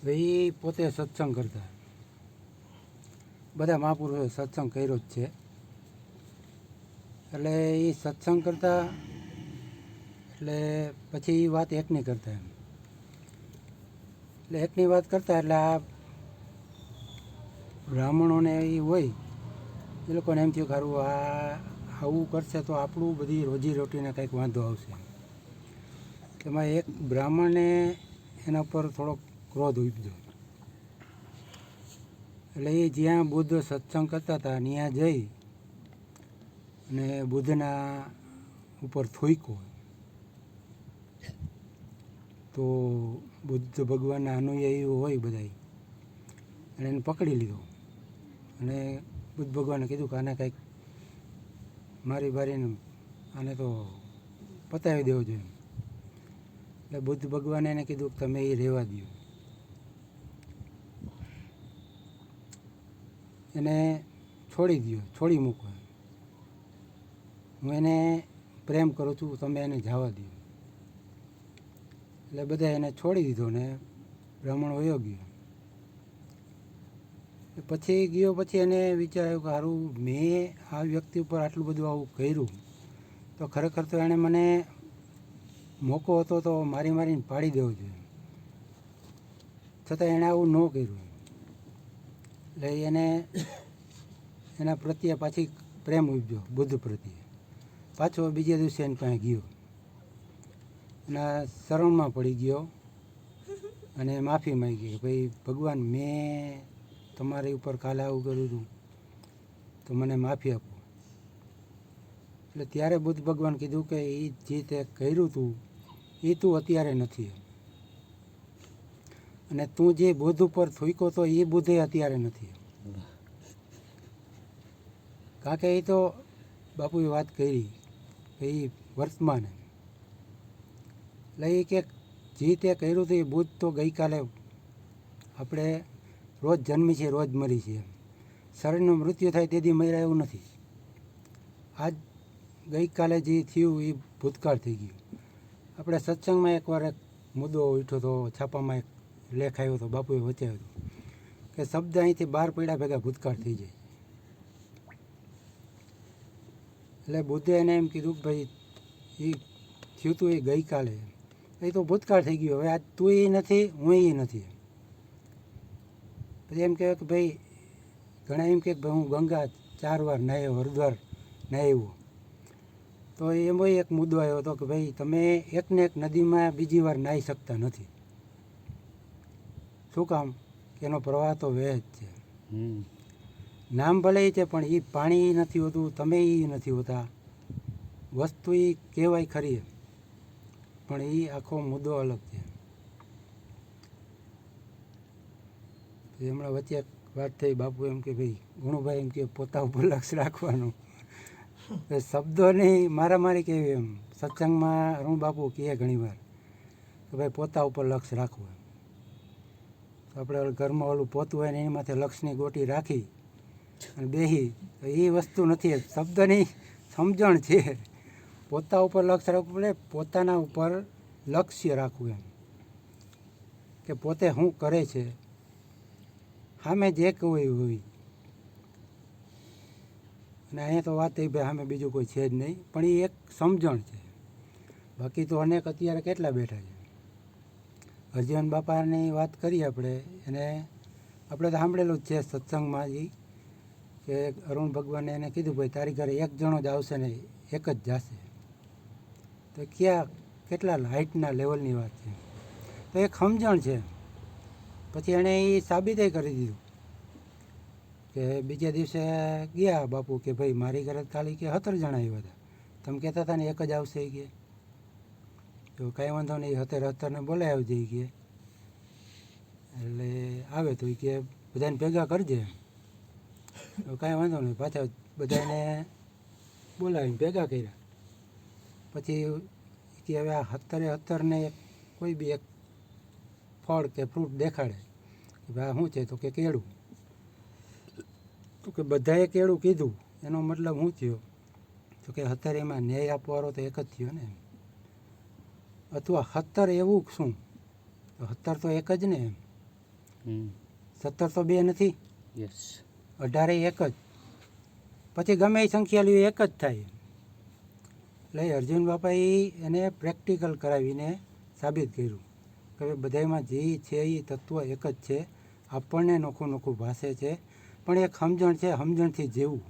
તો એ પોતે સત્સંગ કરતા, બધા મહાપુરુષોએ સત્સંગ કર્યો જ છે. એટલે એ સત્સંગ કરતા એટલે પછી એ વાત એકની કરતા એમ, એટલે એકની વાત કરતા એટલે આ બ્રાહ્મણોને એ હોય એ લોકોને એમ થયું કે સારું આ આવું કરશે તો આપણું બધી રોજીરોટીને કંઈક વાંધો આવશે. એમાં એક બ્રાહ્મણને એના પર થોડોક ક્રોધ ઉપજ્યો. એટલે એ જ્યાં બુદ્ધ સત્સંગ કરતા હતા ત્યાં જઈ અને બુદ્ધના ઉપર થૂક્યો. તો બુદ્ધ ભગવાનના અનુયાયીઓ હોય બધા અને એને પકડી લીધો અને બુદ્ધ ભગવાને કીધું કે આને કંઈક મારી બારીને આને તો પતાવી દેવો જોઈએ. એટલે બુદ્ધ ભગવાને એને કીધું કે તમે એ રહેવા દો, એને છોડી દો, છોડી મૂકો, હું એને પ્રેમ કરું છું, તમે એને જવા દો. એટલે બધા એને છોડી દીધો ને બ્રાહ્મણ વયો ગયો. પછી ગયો પછી એને વિચાર્યું કે સારું મેં આ વ્યક્તિ ઉપર આટલું બધું આવું કર્યું તો ખરેખર તો એણે મને મોકો હતો તો મારીને પાડી દેવો જોઈએ, છતાં એણે આવું ન કર્યું. એટલે એને એના પ્રત્યે પાછી પ્રેમ ઉપજ્યો બુદ્ધ પ્રત્યે. પાછો બીજે દિવસે એની પાસે ગયો, એના શરણમાં પડી ગયો અને માફી માંગી કે ભાઈ ભગવાન મેં તમારી ઉપર કાલે આવું કર્યું હતું તો મને માફી આપો. એટલે ત્યારે બુદ્ધ ભગવાન કીધું કે એ જે તે કર્યું હતું એ તું અત્યારે નથી, અને તું જે બુદ્ધ ઉપર થૂક્યો તો એ બુદ્ધે અત્યારે નથી. કારણ કે એ તો બાપુએ વાત કરી કે એ વર્તમાન, એટલે એ કે જે તે કર્યું હતું એ બુદ્ધ તો ગઈકાલે, આપણે રોજ જન્મી છે રોજ મરી છે, શરીરનું મૃત્યુ થાય તેથી મર્યા એવું નથી. આજ ગઈકાલે જે થયું એ ભૂતકાળ થઈ ગયું. આપણે સત્સંગમાં એકવાર એક મુદ્દો ઉઠ્યો હતો, છાપામાં એક લેખ આવ્યો હતો, બાપુએ વચાવ્યો હતો કે શબ્દ અહીંથી બહાર પડ્યા ભેગા ભૂતકાળ થઈ જાય. એટલે બુદ્ધે એને એમ કીધું કે ભાઈ એ થયું હતું એ ગઈકાલે, એ તો ભૂતકાળ થઈ ગયું, હવે આજ તું એ નથી હું એ નથી. પછી એમ કહેવાય કે ભાઈ ઘણા એમ કહે કે ભાઈ હું ગંગા 4 વાર નાહ્યો, હરિદ્વાર નાહ્યો, તો એમાં એક મુદ્દો આવ્યો હતો કે ભાઈ તમે એકને એક નદીમાં બીજી વાર નાહી શકતા નથી. શું કામ? કે એનો પ્રવાહ તો વહે જ છે. નામ ભલે છે પણ એ પાણી નથી હોતું, તમે એ નથી હોતા. વસ્તુ એ કહેવાય ખરી પણ એ આખો મુદ્દો અલગ છે. હમણાં વચ્ચે વાત થઈ, બાપુ એમ કે ભાઈ ગુણુભાઈ એમ કે પોતા ઉપર લક્ષ રાખવાનું, શબ્દોની મારામારી કેવી એમ સત્સંગમાં અરુણ બાપુ કહે ઘણી વાર કે ભાઈ પોતા ઉપર લક્ષ રાખવું. આપણે ઘરમાં ઓલું પોતું હોય ને એની માથે લક્ષની ગોટી રાખી અને બેસી, તો એ વસ્તુ નથી, શબ્દની સમજણ છે. પોતા ઉપર લક્ષ રાખવું પડે, પોતાના ઉપર લક્ષ્ય રાખવું એમ કે પોતે શું કરે છે, સામે જે કહું એવું હોય. અને અહીંયા તો વાત થઈ ભાઈ સામે બીજું કોઈ છે જ નહીં, પણ એ એક સમજણ છે. બાકી તો અનેક અત્યારે કેટલા બેઠા છે. હરજીવન બાપાની વાત કરીએ આપણે, એને આપણે તો સાંભળેલું જ છે સત્સંગમાં જ કે અરુણ ભગવાને એને કીધું ભાઈ તારી ઘરે એક જણો જ આવશે ને એક જ જશે. તો ક્યાં કેટલા હાઇટના લેવલની વાત છે. તો એક સમજણ છે. પછી એણે એ સાબિતે કરી દીધું કે બીજા દિવસે ગયા બાપુ કે ભાઈ મારી ઘરે ખાલી કે 17 જણા આવ્યા હતા, તમે કહેતા હતા ને એક જ આવશે કે, તો કાંઈ વાંધો નહીં 17 બોલાવી આવજે કે. એટલે આવે તો કે બધાને ભેગા કરજે, તો કાંઈ વાંધો નહીં. પાછા બધાને બોલાવીને ભેગા કર્યા. પછી કે હવે આ 17ને કોઈ બી એક ફળ કે ફ્રૂટ દેખાડે કે ભાઈ આ શું છે, તો કે કેળું. તો કે બધાએ કેળું કીધું, એનો મતલબ શું થયો, તો કે 17 એમાં ન્યાય આપવાવાળો તો એક જ થયો ને, અથવા 17 એવું શું, તો 17 તો એક જ ને એમ. 17 તો 2 નથી, યસ 18 એક જ, પછી ગમે એ સંખ્યા લ્યો એક જ થાય. એટલે અર્જુન બાપાએ એને પ્રેક્ટિકલ કરાવીને સાબિત કર્યું કે બધામાં જે છે એ તત્વ એક જ છે. આપણને નોખું નોખું ભાષે છે, પણ એક સમજણ છે, સમજણથી જેવું.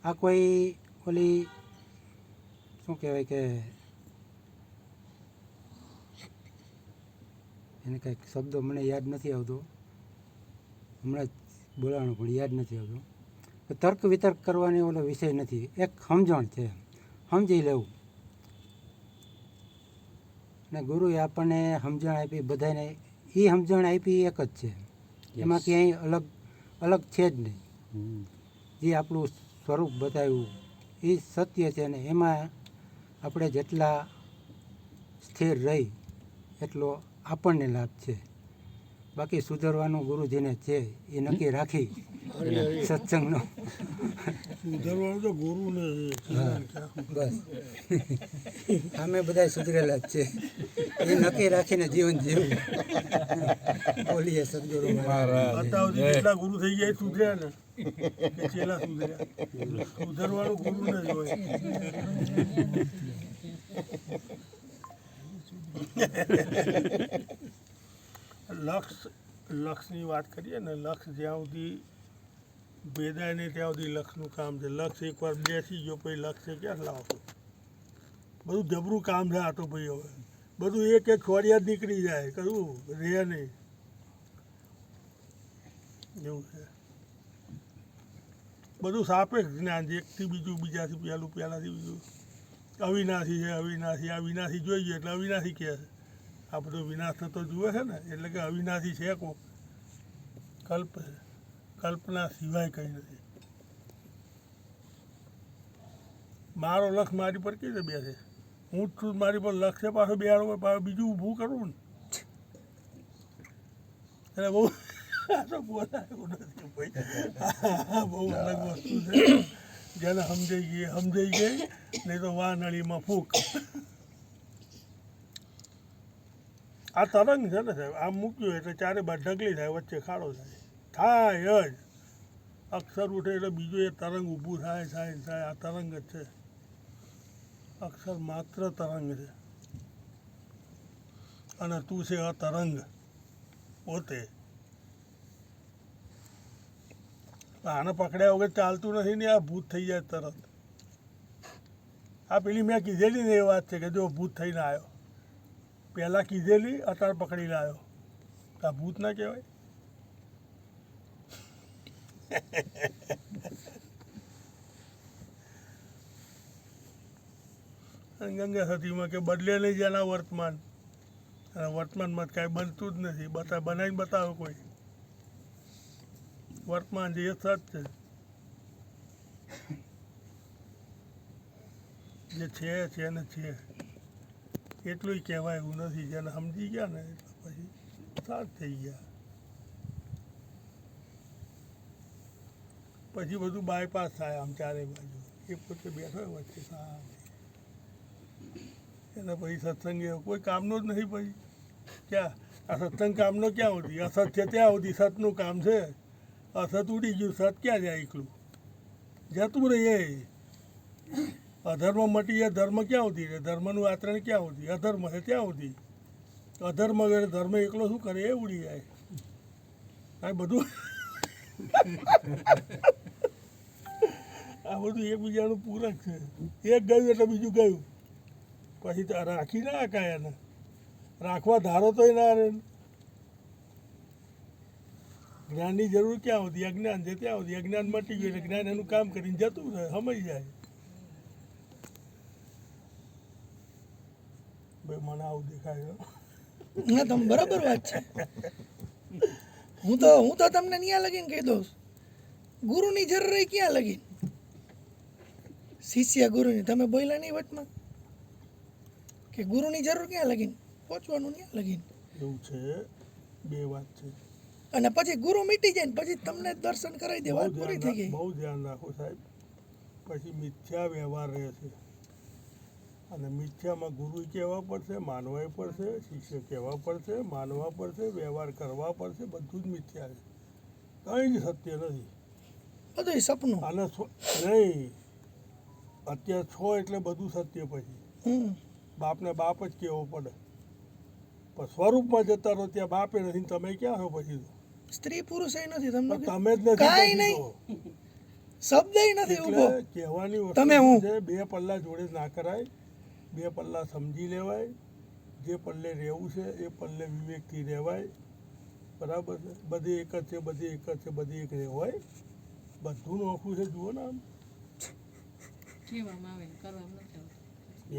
આ કોઈ ઓલી શું કહેવાય કે એને કંઈક શબ્દો મને યાદ નથી આવતો, હમણાં જ બોલાવાનું પણ યાદ નથી આવતું. તર્ક વિતર્ક કરવાની ઓલો વિષય નથી, એક સમજણ છે, સમજી લેવું. અને ગુરુએ આપણને સમજણ આપી, બધાને એ સમજણ આપી એક જ છે, એમાં ક્યાંય અલગ અલગ છે જ નહીં. જે આપણું સ્વરૂપ બતાવ્યું એ સત્ય છે, અને એમાં આપણે જેટલા સ્થિર રહી એટલો આપણને લાભ છે. બાકી સુધરવાનું ગુરુજીને છે એ નક્કી રાખી સત્સંગનો સુધરવાનું તો ગુરુને બસ અમે બધા સુધરેલા જ છે, એ નક્કી રાખીને જીવન જીવવું. બોલીએ સદગુરુ અત્યાર જેટલા ગુરુ થઈ જાય સુધર્યા ને કે છેલ્લા સુધર્યા, સુધરવાનું ગુરુને જ હોય. લક્ષની વાત કરીએ ને, લક્ષ જ્યાં સુધી ભેદાય નહીં ત્યાં સુધી લક્ષનું કામ છે. લક્ષ એકવાર બેસી ગયો પછી લક્ષ્ય ક્યાં લાવશો? બધું જબરું કામ છે આ તો ભાઈ. હવે બધું એક એક ખોડિયા જ નીકળી જાય, કરું રહે નહીં એવું છે. બધું સાપેક્ષ જ્ઞાન છે, એકથી બીજું, બીજાથી પહેલું, પહેલાંથી બીજું. અવિનાશી છે, અવિનાશી. આ વિનાશી જોઈએ એટલે અવિનાશી કહે છે. આ બધો વિનાશ થતો જુએ છે ને એટલે કે અવિનાશી છે. કોણ કલ્પ છે, કલ્પના સિવાય કંઈ નથી. મારો લક્ષ મારી પર કેવી રીતે બેસે? હું જ છું મારી પર લક્ષ છે, પાછો બેહાડો પાછું બીજું ઊભું કરવું ને. એટલે બહુ આ તો બોલાયું નથી ભાઈ, બહુ અલગ વસ્તુ છે. જેને સમજાઈ ગઈ નહીં તો વા નળીમાં ફૂંક. આ તરંગ છે ને સાહેબ, આમ મૂક્યું એટલે ચારે બાર ઢગલી થાય, વચ્ચે ખાડો થાય જ. અક્ષર ઉઠે એટલે બીજું એ તરંગ ઊભું થાય. આ તરંગ જ છે. અક્ષર માત્ર તરંગ છે, અને તું છે અતરંગ પોતે. આને પકડ્યા વગર ચાલતું નથી ને. આ ભૂત થઈ જાય તરત. આ પેલી મેં કીધેલી ને એ વાત છે કે જો ભૂત થઈને આવ્યો, પહેલાં કીધેલી અત્યારે પકડીને આવ્યો, આ ભૂત ના કહેવાય? ગંગા સતીમાં કે બદલે નહીં જેના વર્તમાન, અને વર્તમાનમાં કાંઈ બનતું જ નથી. બનાવીને બતાવો કોઈ. વર્તમાન જે સત છે, જે છે ને છે એટલું કહેવાય એવું નથી. જેને સમજી ગયા ને એટલે પછી સાત થઈ ગયા. પછી બધું બાયપાસ થાય આમ ચારે બાજુ. એ પોતે બેઠો વચ્ચે સાત. એટલે પછી સત્સંગ કોઈ કામનો જ નથી. પછી ક્યાં આ સત્સંગ કામનો ક્યાં સુધી? અસત છે ત્યાં સુધી સતનું કામ છે. અસત ઉડી ગયું, સત ક્યાં જાય? એકલું જતું રહીએ. અધર્મ મટી જાય, ધર્મ ક્યાં સુધી રહે? ધર્મનું આચરણ ક્યાં સુધી? અધર્મ છે ત્યાં સુધી. અધર્મ કરે ધર્મ એકલો શું કરે? એ ઉડી જાય. આ બધું આ બધું એકબીજાનું પૂરક છે. એક ગયું એટલે બીજું ગયું. પછી તો રાખી ના કાય એને રાખવા ધારો તો ના રહે. જ્ઞાનની જરૂર ક્યાં હોતી? અજ્ઞાન છે ત્યાં હોતી. અજ્ઞાન મટી ગયું એટલે જ્ઞાન એનું કામ કરીને જતું રહે, સમજી જાય. ભાઈ મને આવું દેખાય. ના તમે બરાબર વાત છે. હું તો તમને ત્યાં લગીને કહી દઉં, ગુરુની જરૂર રહી ક્યાં લગીન? શિષ્ય ગુરુની તમે બોલ્યા નહીં વટમાં કે ગુરુની જરૂર ક્યાં લગીન? પહોંચવાનું ક્યાં લગીન? એવું છે. બે વાત છે. અને પછી ગુરુ મીટી જાય ને પછી તમને દર્શન કરાવી દે, વાત પૂરી થઈ ગઈ. બહુ ધ્યાન રાખો સાહેબ. પછી મિથ્યા વ્યવહાર રહે છે. અને મિથ્યામાં ગુરુ કહેવા પડશે, માનવાય પડશે, શિષ્ય કહેવા પડશે, માનવા પડશે, વ્યવહાર કરવા પડશે, બધું જ મિથ્યા છે, કંઈ જ સત્ય નથી. બધું સપનું. આને નહીં, અત્યારે છો એટલે બધું સત્ય. પછી હમ. બાપને બાપ જ કહેવો પડે, પણ સ્વરૂપમાં જતા રહો ત્યાં બાપે નથી ને તમે ક્યાં છો પછી તો? સ્ત્રી પુરુષ એ નથી તમને પણ તમે જ નથી કાંઈ પછી નહીં. તો. શબ્દ નથી ઉભો. એટલે કહેવાની વસ્તુ તમે હું. છે, બે પલ્લા જોડે ના કરાય, બે પલ્લા સમજી લેવાય, જે પલ્લે રહેવું છે એ પલ્લે વિવેકથી રહેવાય, બરાબર છે. બધી એક જ છે, બધી એક જ છે, બધી એક રહેવાય, બધું નોખું છે. જુઓ ને આમ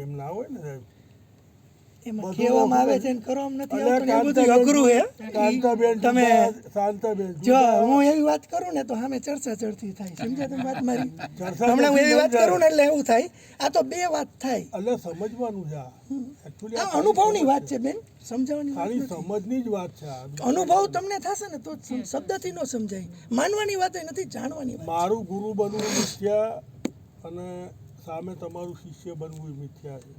એમ ના હોય ને સાહેબ. એમાં બધું કહેવામાં આવે નોખું છે ને કરવામાં નથી અલ્યા આવતું ને એ બધું અઘરું છે. કાંતાબેન તમે શાંતાબેન જો હું એવી વાત કરું ને તો સામે ચર્ચા ચડતી થાય, સમજ્યા તમે વાત મારી? ચર્ચા હમણાં હું એવી વાત ચડતી કરું ને એટલે એવું થાય, આ તો બે વાત થાય. એટલે સમજવાનું છે આ. Actually આ આ અનુભવની વાત છે બેન, સમજાવવાની વાત ખાલી નથી. સમજની જ વાત છે આ. અનુભવ તમને થશે ને તો જ શબ્દથી ન સમજાય. માનવાની વાત નથી, જાણવાની વાત. મારું ગુરુ બનવું મિથ્યા અને સામે તમારું શિષ્ય બનવું મિથ્યા છે.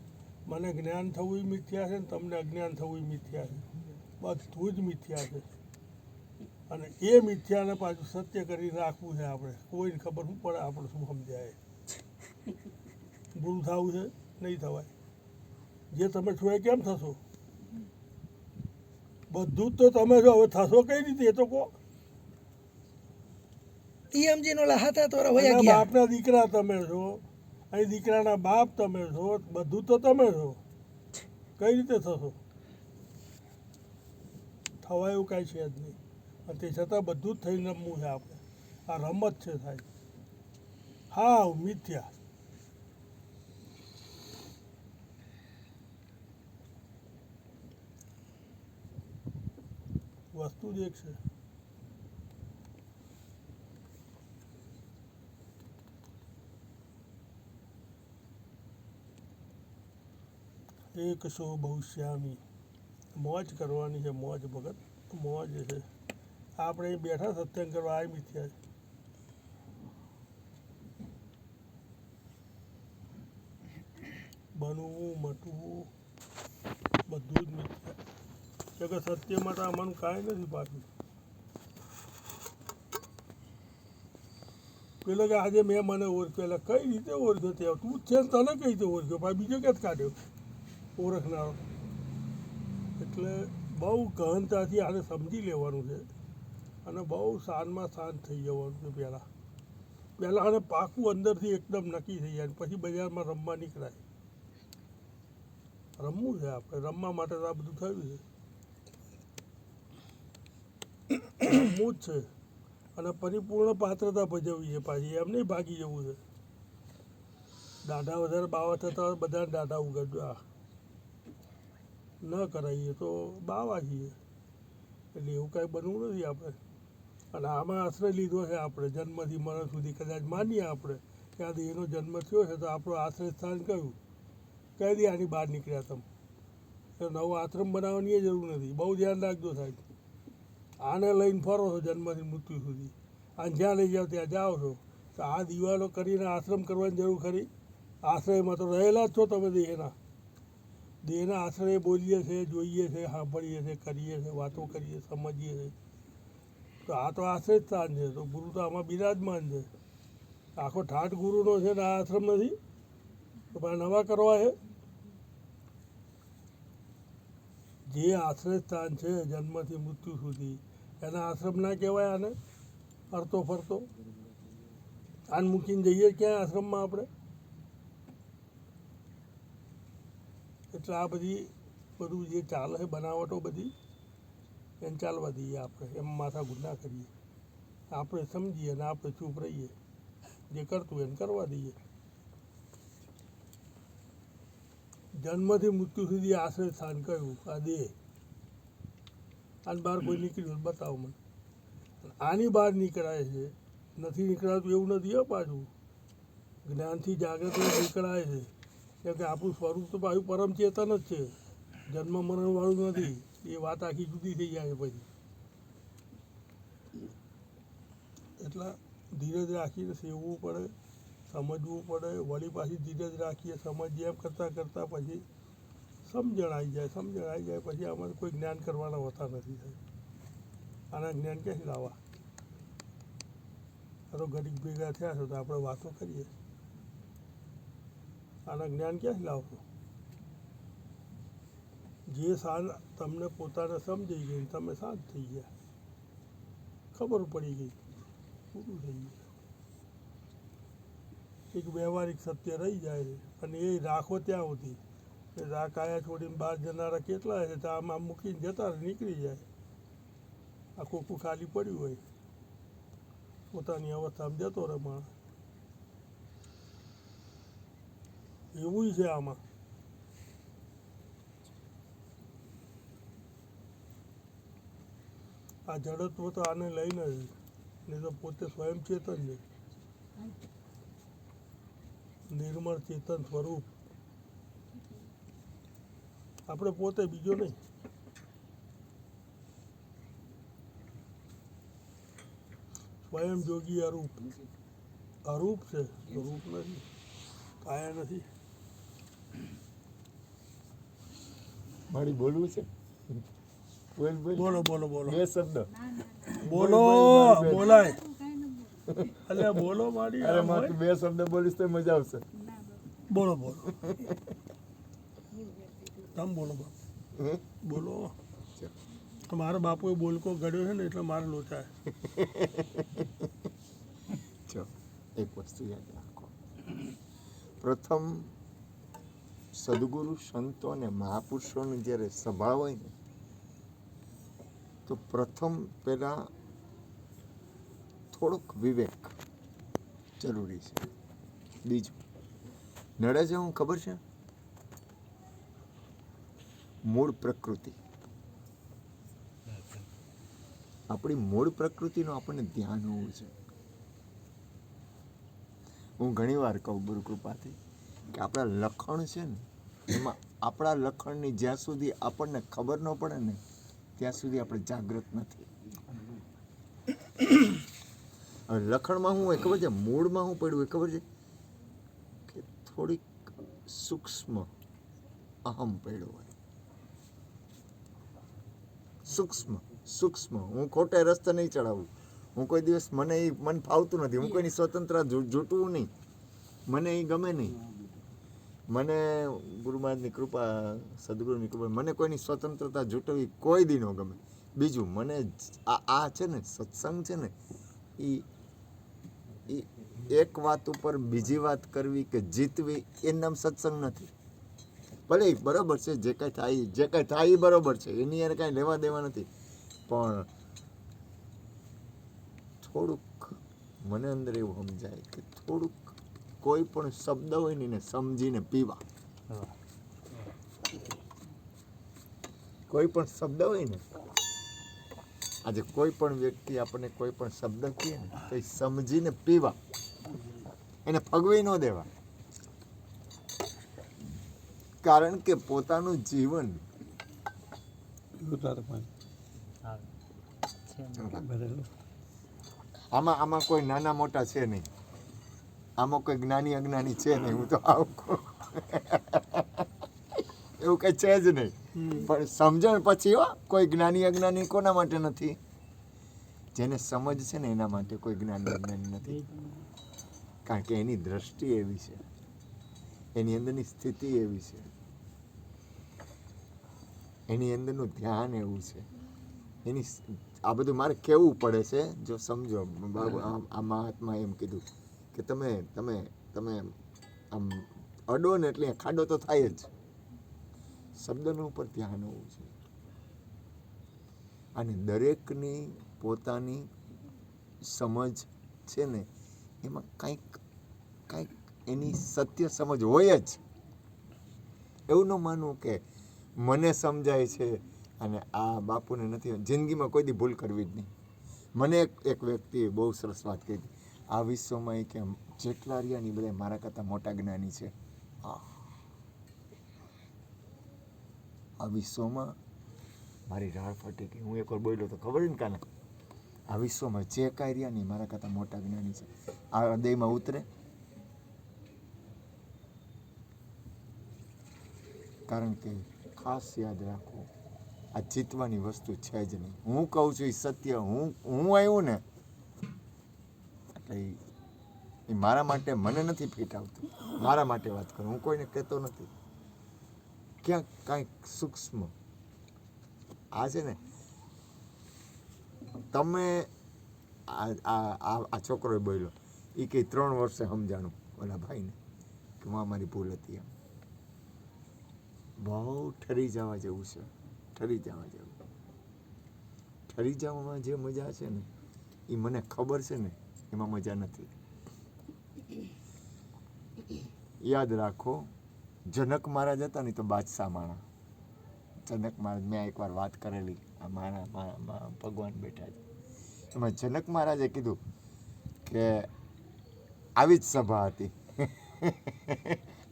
મને જ્ઞાન થવું મિથ્યા છે ને તમને અજ્ઞાન થવું મિથ્યા છે. બધું જ મિથ્યા છે. અને એ મિથ્યાને પાછું સત્ય કરી રાખવું છે આપણે. કોઈને ખબર શું પડે, આપણે શું સમજાય. ગુરુ થવું છે નહીં થવાય. જે તમે છો એ કેમ થશો? બધું જ તો તમે છો, હવે થશો કઈ રીતે એ તો કહો. ઈ સમજીને ઓલા હાથા તોરા વયા એના ગયા. બાપના દીકરા તમે છો, અહીં દીકરાના બાપ તમે છો, બધું તો તમે છો. કઈ રીતે થશો? થવાય એવું કાંઈ છે જ નહીં. અને તે છતાં બધું જ થઈને રમવું છે આપણે. આ રમત છે સાહેબ. હા મિથ્યા. વસ્તુ જ એક છે. એક સો ભવિષ્યામી. મોજ કરવાની છે, મોજ ભગત, મોજ છે. આપણે અહીં બેઠા સત્સંગ કરવા આ મિથ્યા છે. બનવું મટવું બધું જ મિથ્યા. કે સત્ય માટે આમાંનું કાંઈ નથી પાછું. પેલો કે આજે મેં મને ઓળખ્યો, એટલે કઈ રીતે ઓળખ્યો? તે તું જ છે ને, તને કઈ રીતે ઓળખ્યો? ભાઈ બીજો ક્યાં કાઢ્યો ઓળખનારો? એટલે બહુ ગહનતાથી આને સમજી લેવાનું છે અને બહુ શાનમાં શાંત થઈ જવાનું છે. પહેલાં આને પાકું અંદરથી એકદમ નક્કી થઈ જાય, પછી બજારમાં રમવા નીકળાય. રમવું છે આપણે, રમવા માટે તો આ બધું થયું છે. રમવું જ છે અને પરિપૂર્ણ પાત્રતા ભજવવી છે પાછી. એમ નહીં ભાગી જવું છે. દાઢા વધારે બાવા થતા હોય બધાને દાઢા ઉગાડવા ન કરાવીએ તો બાવા છીએ. એટલે એવું કાંઈ બનવું નથી આપણે. અને આમાં આશ્રય લીધો છે આપણે જન્મથી મરણ સુધી. કદાચ માનીએ આપણે કે આ દેહનો જન્મ થયો છે તો આપણું આશ્રય સ્થાન કયું? કઈ દી આની બહાર નીકળ્યા તમે? તો નવો આશ્રમ બનાવવાની એ જરૂર નથી. બહુ ધ્યાન રાખજો સાહેબ. આને લઈને ફરો છો જન્મથી મૃત્યુ સુધી. અને જ્યાં લઈ જાઓ ત્યાં જાઓ છો. તો આ દિવાલો કરીને આશ્રમ કરવાની જરૂર ખરી? આશ્રયમાં તો રહેલા જ છો તમે દેહના. દેહના આશ્રય બોલીએ છીએ, જોઈએ છે, સાંભળીએ છીએ, કરીએ છીએ, વાતો કરીએ, સમજીએ છીએ. તો આ તો આશ્રય સ્થાન છે. તો ગુરુ તો આમાં બિરાજમાન છે. આખો ઠાઠ ગુરુનો છે ને આ આશ્રમ નથી. તો ભાઈ નવા કરવા છે. જે આશ્રય સ્થાન છે જન્મથી મૃત્યુ સુધી, એના આશ્રમ ના કહેવાય આને? ફરતો ફરતો આને મૂકીને જઈએ ક્યાં આશ્રમમાં આપણે? એટલે આ બધું જે ચાલે છે બનાવટો બધી, એને ચાલવા દઈએ આપણે. એમ માથા ગુના કરીએ. આપણે સમજીએ અને આપણે ચૂપ રહીએ. જે કરતું એને કરવા દઈએ. જન્મથી મૃત્યુ સુધી આશ્રય સ્થાન કયું? આ દેહ. આની બહાર કોઈ નીકળ્યું બતાવો મને. આની બહાર નીકળાય છે. નથી નીકળાતું એવું નથી હો પાછું. જ્ઞાનથી જાગૃત નીકળાય છે. કેમ કે આપણું સ્વરૂપ તો પાછું પરમ ચેતન જ છે. જન્મ મરણવાળું નથી. એ વાત આખી જુદી થઈ જાય પછી. એટલે ધીરજ રાખીને સેવવું પડે, સમજવું પડે. વળી પાછી ધીરજ રાખીએ, સમજીએ, એમ કરતાં કરતાં પછી સમજણ આવી જાય પછી આમાં કોઈ જ્ઞાન કરવાના હોતા નથી. આના જ્ઞાન ક્યાંથી લાવવા? આ તો ઘડીક ભેગા થયા છો તો આપણે વાતો કરીએ, આના જ્ઞાન ક્યાંથી લાવશો? જે શાંત તમને પોતાને સમજી ગઈ, તમે શાંત થઈ ગયા, ખબર પડી ગઈ, પૂરું થઈ ગયું. એક વ્યવહારિક સત્ય રહી જાય છે અને એ રાખો ત્યાં સુધી. એ રાખ આયા છોડીને બહાર જનારા કેટલા છે તો આમ મૂકીને જતા નીકળી જાય. આ ખોખું ખાલી પડ્યું હોય, પોતાની અવસ્થામાં જતો રહે માણસ. એવું છે આમાં. આ જડત્વ તો આને લઈને જ, નહીં તો પોતે સ્વયં ચેતન છે, નિર્મળ ચેતન સ્વરૂપ. આપણે પોતે બીજો નહીં. સ્વયં જોગી અરૂપ. અરૂપ છે, રૂપ નથી, કાયા નથી. મારી બોલવું છે? બોલ બોલ. બોલો બોલો બોલો બે શબ્દ. બોલો બોલાય. અલ્યા બોલો મારી. અરે માં તું બે શબ્દ બોલીશ તો મજા આવશે. બોલો બોલો તમે બોલો હે? બોલો. મારા બાપુએ બોલકો ગળ્યો છે ને એટલે મારે લોચાય. જો એક વસ્તુ યાદ રાખો, પ્રથમ સદગુરુ સંતો અને મહાપુરુષોની જ્યારે સભા હોય ને તો પ્રથમ પહેલા થોડોક વિવેક જરૂરી છે. બીજું નડે છે હું ખબર છે, મૂળ પ્રકૃતિ. આપણી મૂળ પ્રકૃતિનું આપણને ધ્યાન હોવું છે. હું ઘણી વાર કહું ગુરુ કૃપાથી કે આપણા લખણ છે ને એમાં આપણા લખણની જ્યાં સુધી આપણને ખબર ન પડે ને ત્યાં સુધી આપણે જાગૃત નથી. હવે લખણમાં શું હોય ખબર છે, મૂળમાં શું પડ્યું હોય ખબર છે કે થોડીક સૂક્ષ્મ અહમ પડ્યો હોય. સૂક્ષ્મ હું ખોટે રસ્તે નહીં ચડાવું. હું કોઈ દિવસ મન ફાવતું નથી. હું કોઈની સ્વતંત્ર જૂટવું નહીં. મને એ ગમે નહીં. મને ગુરુ મહારાજની કૃપા, સદગુરુની કૃપા, મને કોઈની સ્વતંત્રતા જૂટવી કોઈ દી ન ગમે. બીજું મને આ છે ને સત્સંગ છે ને એ એક વાત ઉપર બીજી વાત કરવી કે જીતવી એ નામ સત્સંગ નથી. ભલે બરાબર છે, જે કાંઈ થાય એ બરાબર છે, એની યાર કાંઈ લેવા દેવા નથી. પણ થોડુંક મને અંદર એવું સમજાય કે થોડુંક કોઈ પણ શબ્દ હોય ને એને સમજીને પીવા. કોઈ પણ શબ્દ હોય ને, આજે કોઈ પણ વ્યક્તિ આપણને કોઈ પણ શબ્દ કહે ને તો એ સમજીને પીવા, એને ફગવી ન દેવા. કારણ કે પોતાનું જીવન આમાં કોઈ નાના મોટા છે નહીં. આમાં કોઈ જ્ઞાની અજ્ઞાની છે નહીં. હું તો આવું કહું, એવું કઈ છે જ નહીં. પણ સમજણ પછી કોઈ જ્ઞાની અજ્ઞાની કોના માટે નથી? જેને સમજ છે ને એના માટે કોઈ જ્ઞાની અજ્ઞાની નથી. કારણ કે એની દ્રષ્ટિ એવી છે, એની અંદરની સ્થિતિ એવી છે, એની અંદરનું ધ્યાન એવું છે. એની આ બધું મારે કહેવું પડે છે. જો સમજો, આ મહાત્મા એમ કીધું કે તમે આમ અડો ને એટલે ખાડો તો થાય જ. શબ્દનું ઉપર ધ્યાન હોવું છે. અને દરેકની પોતાની સમજ છે ને એમાં કંઈક એની સત્ય સમજ હોય જ. એવું ન માનવું કે મને સમજાય છે અને આ બાપુને નથી. જિંદગીમાં કોઈ દી ભૂલ કરવી જ નહીં. મને એક વ્યક્તિએ બહુ સરસ વાત કહી હતી. આ વિશ્વમાં એ કે જેટલા રહ્યા ને બધા મારા કરતાં મોટા જ્ઞાની છે. આ વિશ્વમાં મારી રાડ ફટી ગઈ. હું એકવાર બોલ્યો તો ખબર ને કાને, આ વિશ્વમાં જે કાંઈ રહ્યા ને મારા કરતાં મોટા જ્ઞાની છે. આ હૃદયમાં ઉતરે કારણ કે ખાસ યાદ રાખો, આ જીતવાની વસ્તુ છે જ નહીં. હું કહું છું એ સત્ય. હું આવ્યું ને એટલે એ મારા માટે મને નથી ફિટ આવતું. મારા માટે વાત કરું, હું કોઈને કહેતો નથી. ક્યાંક કાંઈક સૂક્ષ્મ આ છે ને, તમે આ છોકરો બોલ્યો એ કંઈ 3 વર્ષે સમજાણું ઓલા ભાઈને કે મારી ભૂલ હતી. એમ બહુ ઠરી જવા જેવું છે. ઠરી જવા જેવું. ઠરી જવામાં જે મજા છે ને એ મને ખબર છે ને, એમાં મજા નથી. યાદ રાખો, જનક મહારાજ હતા ને તો બાદશાહ માણા. જનક મહારાજ મેં એકવાર વાત કરેલી, આ મારા ભગવાન બેઠા છે એમાં જનક મહારાજે કીધું કે આવી જ સભા હતી.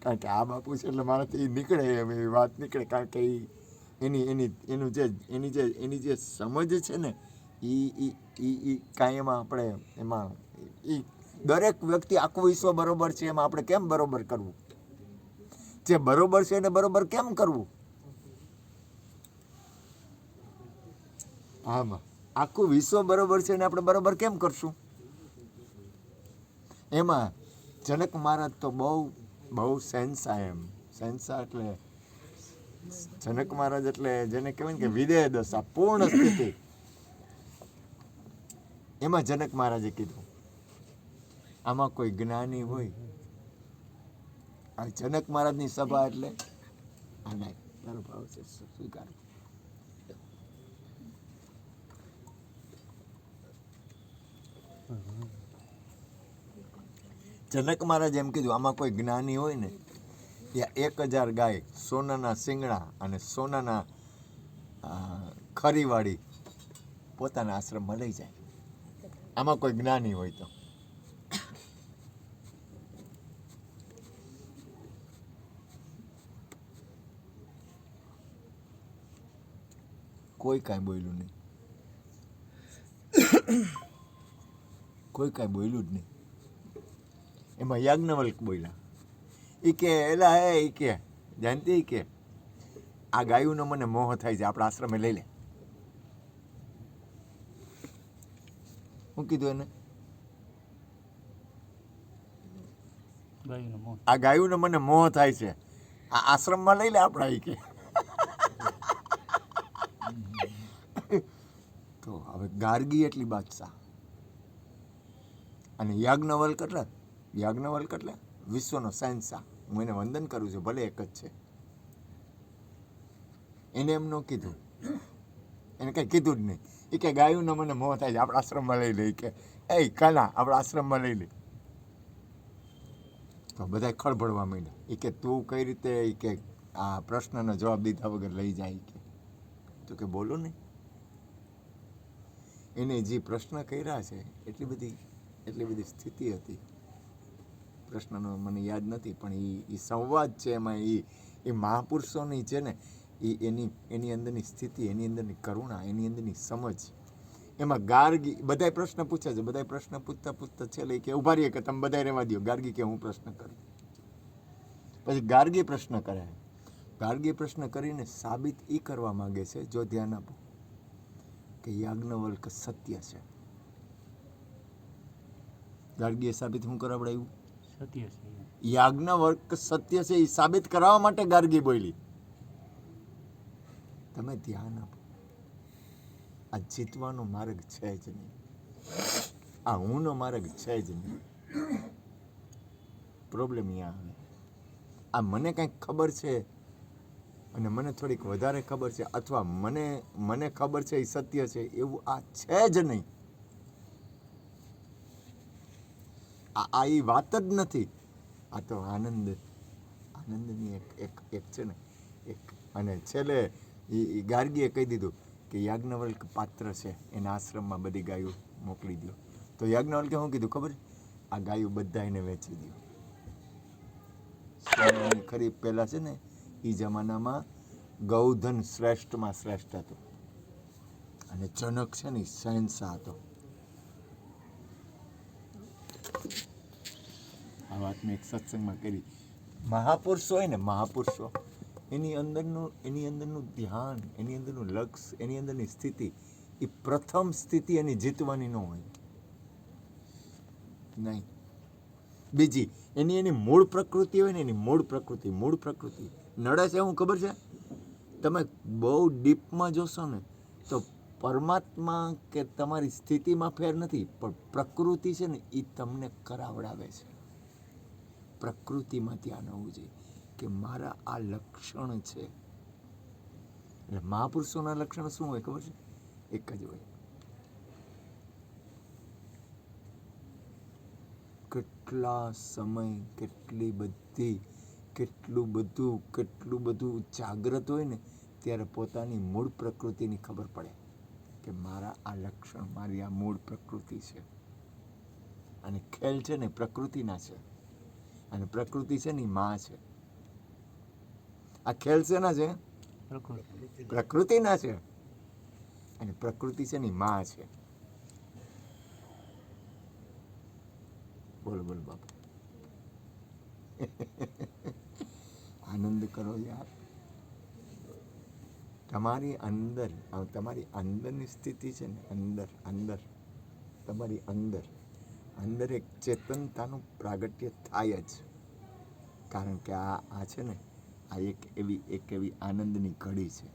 કારણ કે આ બાપુ છે એટલે મારાથી નીકળે એમ એવી વાત નીકળે. કારણ કે એની જે સમજ છે ને એ કાંઈ એમાં આપણે એમાં એ દરેક વ્યક્તિ આખું વિશ્વ બરોબર છે એમાં આપણે કેમ બરોબર કરવું? જે બરોબર છે એને બરોબર કેમ કરવું? આમાં આખું વિશ્વ બરોબર છે ને આપણે બરોબર કેમ કરશું? એમાં જનક મહારાજ તો બહુ સેન્સા. એમ સેન્સા એટલે જનક મહારાજ એટલે જેને કહેવાય ને કે વિદેહ દશા, પૂર્ણ સ્થિતિ. એમાં જનક મહારાજે કીધું આમાં કોઈ જ્ઞાની હોય, આ જનક મહારાજની સભા એટલે આ નાય તારો ભાવ છે સ્વીકાર. જનક મહારાજ એમ કીધું આમાં કોઈ જ્ઞાની હોય ને ત્યાં 1000 ગાય સોનાના શિંગડા અને સોનાના ખરીવાળી પોતાના આશ્રમમાં લઈ જાય. આમાં કોઈ જ્ઞાની હોય તો. કોઈ કાંઈ બોલ્યું નહીં. કોઈ કાંઈ બોલ્યું જ નહીં. એમાં યાજ્ઞવલ્ક બોલ્યા. એ કે એલા હે એ કે જાણતી કે આ ગાયુંનો મને મોહ થાય છે, આપણા આશ્રમે લઈ લે. શું કીધું એને? આ ગાયુંનો મને મોહ થાય છે, આ આશ્રમમાં લઈ લે આપણા. એ કે તો હવે ગાર્ગી એટલી બાદશાહ અને યાજ્ઞવલ્ક એટલે વિશ્વનો શહેનશાહ. હું એને વંદન કરું છું, ભલે એક જ છે. એને એમ ન કીધું, એને કંઈ કીધું જ નહીં. એ કે ગાયુંનો મને મોહ થાય છે, આપણા આશ્રમમાં લઈ લે. કે એ કાના આપણા આશ્રમમાં લઈ લે. તો બધા ખળભળવા માંડ્યા. એ કે તું કઈ રીતે એ કે આ પ્રશ્નનો જવાબ દીધા વગર લઈ જાય? કે તો કે બોલો ને. એને જે પ્રશ્ન કર્યા છે એટલી બધી સ્થિતિ હતી. પ્રશ્નનો મને યાદ નથી, પણ એ સંવાદ છે. એમાં એ મહાપુરુષોની છે ને એની અંદરની સ્થિતિ, એની અંદરની કરુણા, એની અંદરની સમજ. એમાં ગાર્ગી બધાય પ્રશ્ન પૂછે છે. બધાય પ્રશ્ન પૂછતા છેલ્લે કે ઉભા રહીએ કે તમે બધાય રહેવા દો. ગાર્ગી કે હું પ્રશ્ન કરું. પછી ગાર્ગી પ્રશ્ન કરે. ગાર્ગી પ્રશ્ન કરીને સાબિત એ કરવા માંગે છે, જો ધ્યાન આપો, કે યાજ્ઞવલ્ક સત્ય છે. ગાર્ગીએ સાબિત શું કરાવડાવ્યું? સત્ય છે. યાજ્ઞવલ્ક સત્ય છે એ સાબિત કરાવવા માટે ગાર્ગી બોલી. તમે ધ્યાન આપો, આ જીતવાનો માર્ગ છે જ નહીં. આ હુંનો માર્ગ છે જ નહીં. પ્રોબ્લેમ અહીંયા આવે. આ મને કંઈક ખબર છે અને મને થોડીક વધારે ખબર છે, અથવા મને ખબર છે એ સત્ય છે, એવું આ છે જ નહીં. આ એ વાત જ નથી. આ તો આનંદની એક છે ને એક. અને છેલ્લે એ ગાર્ગીએ કહી દીધું કે યાજ્ઞવલ્ક પાત્ર છે, એના આશ્રમમાં બધી ગાયો મોકલી દો. તો યાજ્ઞવલ્કે શું કીધું ખબર? આ ગાયો બધા એને વેચી દો. સોનાની ખરીદ પહેલાં છે ને એ જમાનામાં ગૌધન શ્રેષ્ઠમાં શ્રેષ્ઠ હતું. અને જનક છે ને શહેનશાહ હતો. આ વાત મેં એક સત્સંગમાં કરી. મહાપુરુષો હોય ને, મહાપુરુષો એની અંદરનું ધ્યાન, એની અંદરનું લક્ષ્ય, એની અંદરની સ્થિતિ, એ પ્રથમ સ્થિતિ એની જીતવાની ન હોય નહીં. બીજી એની મૂળ પ્રકૃતિ હોય ને, એની મૂળ પ્રકૃતિ નડે છે હું ખબર છે? તમે બહુ ડીપમાં જોશો ને તો પરમાત્મા કે તમારી સ્થિતિમાં ફેર નથી, પણ પ્રકૃતિ છે ને એ તમને કરાવડાવે છે. પ્રકૃતિમાં ધ્યાન હોવું જોઈએ કે મારા આ લક્ષણ છે. એટલે મહાપુરુષોના લક્ષણ શું હોય ખબર છે? એક જ હોય, કેટલા સમય, કેટલું બધું જાગ્રત હોય ને ત્યારે પોતાની મૂળ પ્રકૃતિની ખબર પડે કે મારા આ લક્ષણ, મારી આ મૂળ પ્રકૃતિ છે. અને ખેલ છે ને પ્રકૃતિના છે, અને પ્રકૃતિ છે ને માં છે. આ ખેલ શેના છે? પ્રકૃતિના છે. અને પ્રકૃતિ છે ને માં છે. બોલો બોલો બાપુ. આનંદ કરો યાર. તમારી અંદરની સ્થિતિ છે ને, તમારી અંદર એક ચેતનતાનું પ્રાગટ્ય થાય જ. કારણ કે આ છે ને, આ એક એવી આનંદની ઘડી છે.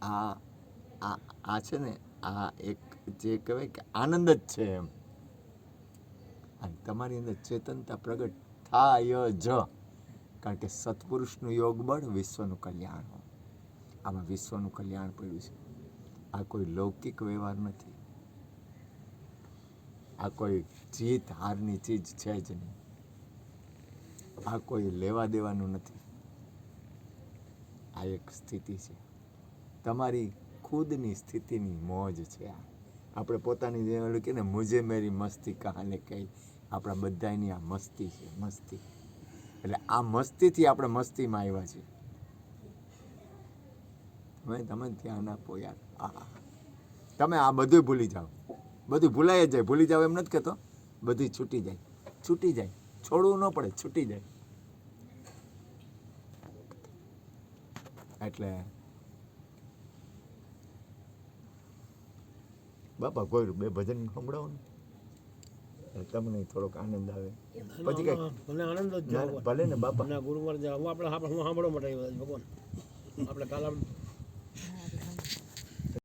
આ છે ને, આ એક જે કહેવાય કે આનંદ જ છે એમ. અને તમારી અંદર ચેતનતા પ્રગટ થાય જ. કારણ કે સત્પુરુષનું યોગ બળ વિશ્વનું કલ્યાણ હોય. આમાં વિશ્વનું કલ્યાણ પડ્યું છે. આ કોઈ લૌકિક વ્યવહાર નથી, આ કોઈ જીત હારની ચીજ છે જ નહીં, આ કોઈ લેવા દેવાનું નથી. આ એક સ્થિતિ છે, તમારી ખુદની સ્થિતિની મોજ છે. આ આપણે પોતાની જે ઓલું કે ને, મુજે મેરી મસ્તી કહાને કહી, આપણા બધાની આ મસ્તી છે, મસ્તી. એટલે આ મસ્તીથી આપણે મસ્તીમાં આવ્યા છીએ. તમે ધ્યાન આપો યાર. તમે આ બધું ભૂલી જાઓ, બધું ભૂલાઈ જાય. ભૂલી જાઓ એમ નથી કહેતો, બધું છૂટી જાય. છોડવું ન પડે, છૂટી જાય. એટલે બાપા કોઈ બે ભજન સંભળાવો ને, તમને થોડોક આનંદ આવે. પછી કઈ મને આનંદ જ ભલે ને બાપા. ગુરુવાર હું આપણે સાંભળવા માટે આવ્યા ભગવાન. આપણે કાલ